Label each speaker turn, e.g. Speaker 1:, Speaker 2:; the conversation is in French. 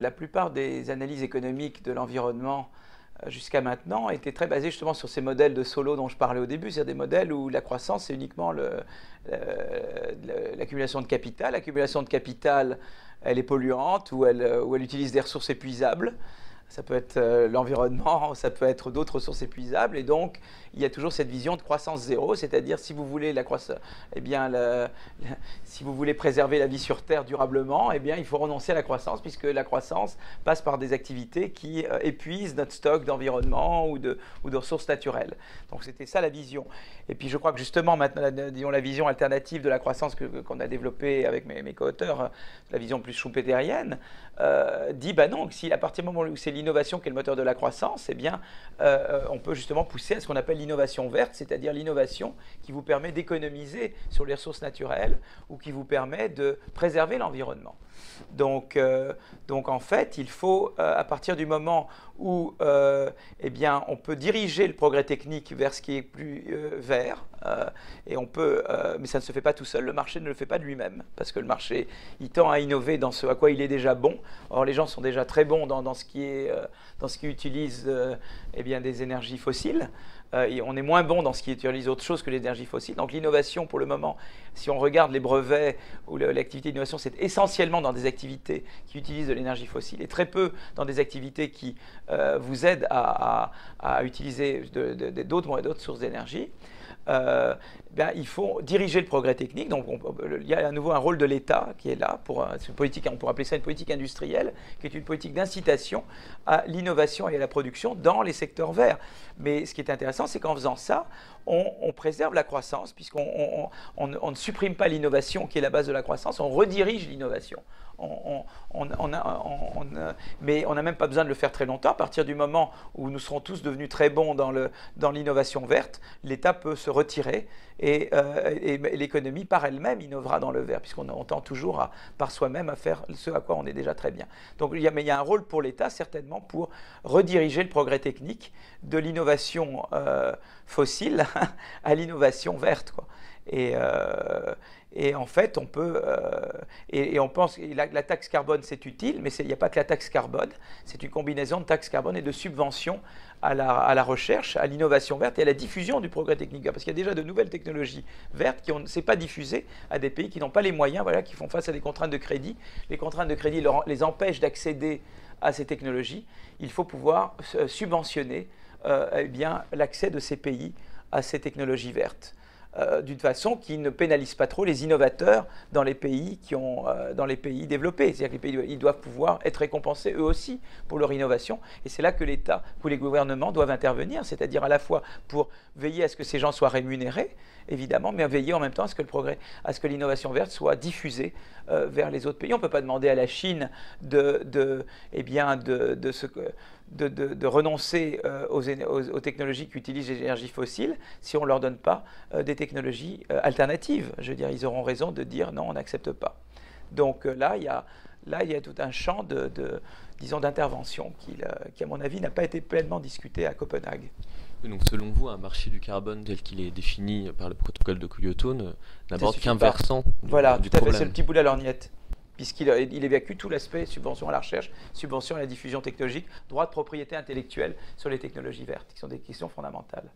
Speaker 1: La plupart des analyses économiques de l'environnement jusqu'à maintenant étaient très basées justement sur ces modèles de Solow dont je parlais au début, c'est-à-dire des modèles où la croissance c'est uniquement l'accumulation de capital. L'accumulation de capital, elle est polluante ou elle utilise des ressources épuisables. Ça peut être l'environnement, ça peut être d'autres ressources épuisables. Et donc, il y a toujours cette vision de croissance zéro, c'est-à-dire si vous voulez la croissance, eh bien, si vous voulez préserver la vie sur Terre durablement, eh bien, il faut renoncer à la croissance, puisque la croissance passe par des activités qui épuisent notre stock d'environnement ou de ressources naturelles. Donc, c'était ça la vision. Et puis, je crois que justement, maintenant, disons, la vision alternative de la croissance qu'on a développée avec mes co-auteurs, la vision plus schumpeterienne, dit, bah non, si à partir du moment où c'est l'innovation qui est le moteur de la croissance, eh bien, on peut justement pousser à ce qu'on appelle l'innovation verte, c'est-à-dire l'innovation qui vous permet d'économiser sur les ressources naturelles ou qui vous permet de préserver l'environnement. Donc en fait, il faut, à partir du moment où eh bien, on peut diriger le progrès technique vers ce qui est plus vert, et on peut, mais ça ne se fait pas tout seul, le marché ne le fait pas de lui-même, parce que le marché, il tend à innover dans ce à quoi il est déjà bon. Or, les gens sont déjà très bons dans ce qui utilise eh bien, des énergies fossiles. Et on est moins bon dans ce qui utilise autre chose que l'énergie fossile. Donc l'innovation, pour le moment, si on regarde les brevets ou l'activité d'innovation, c'est essentiellement dans des activités qui utilisent de l'énergie fossile et très peu dans des activités qui vous aident à utiliser d'autres sources d'énergie. Il faut diriger le progrès technique. Donc, il y a à nouveau un rôle de l'État qui est là pour une politique, on pourrait appeler ça une politique industrielle, qui est une politique d'incitation à l'innovation et à la production dans les secteurs verts. Mais ce qui est intéressant, c'est qu'en faisant ça, on préserve la croissance, puisqu'on ne supprime pas l'innovation qui est la base de la croissance, on redirige l'innovation. Mais on n'a même pas besoin de le faire très longtemps. À partir du moment où nous serons tous devenus très bons dans l'innovation verte, l'État peut se retirer et l'économie par elle-même innovera dans le vert, puisqu'on tend toujours par soi-même à faire ce à quoi on est déjà très bien. Donc, il y a un rôle pour l'État certainement pour rediriger le progrès technique de l'innovation fossile à l'innovation verte, quoi. Et en fait, on peut, et on pense que la taxe carbone, c'est utile, mais il n'y a pas que la taxe carbone, c'est une combinaison de taxe carbone et de subventions à la recherche, à l'innovation verte et à la diffusion du progrès technique. Parce qu'il y a déjà de nouvelles technologies vertes qui ne s'est pas diffusées à des pays qui n'ont pas les moyens, voilà, qui font face à des contraintes de crédit. Les contraintes de crédit les empêchent d'accéder à ces technologies. Il faut pouvoir subventionner eh bien, l'accès de ces pays à ces technologies vertes. D'une façon qui ne pénalise pas trop les innovateurs dans les pays, dans les pays développés. C'est-à-dire que les pays ils doivent pouvoir être récompensés eux aussi pour leur innovation. Et c'est là que l'État, que les gouvernements doivent intervenir, c'est-à-dire à la fois pour veiller à ce que ces gens soient rémunérés, évidemment, mais à veiller en même temps à ce que l'innovation verte soit diffusée vers les autres pays. On ne peut pas demander à la Chine de renoncer aux technologies qui utilisent les énergies fossiles si on ne leur donne pas des technologies alternatives. Je veux dire, ils auront raison de dire non, on n'accepte pas. Donc là, il y a tout un champ disons, d'intervention qui, à mon avis, n'a pas été pleinement discuté à Copenhague.
Speaker 2: Donc selon vous, un marché du carbone tel qu'il est défini par le protocole de Kyoto n'aborde qu'un versant du
Speaker 1: Voilà, tout à fait, c'est le
Speaker 2: problème.
Speaker 1: petit bout de la lorgnette, puisqu'il évacue tout l'aspect subvention à la recherche, subvention à la diffusion technologique, droit de propriété intellectuelle sur les technologies vertes, qui sont des questions fondamentales.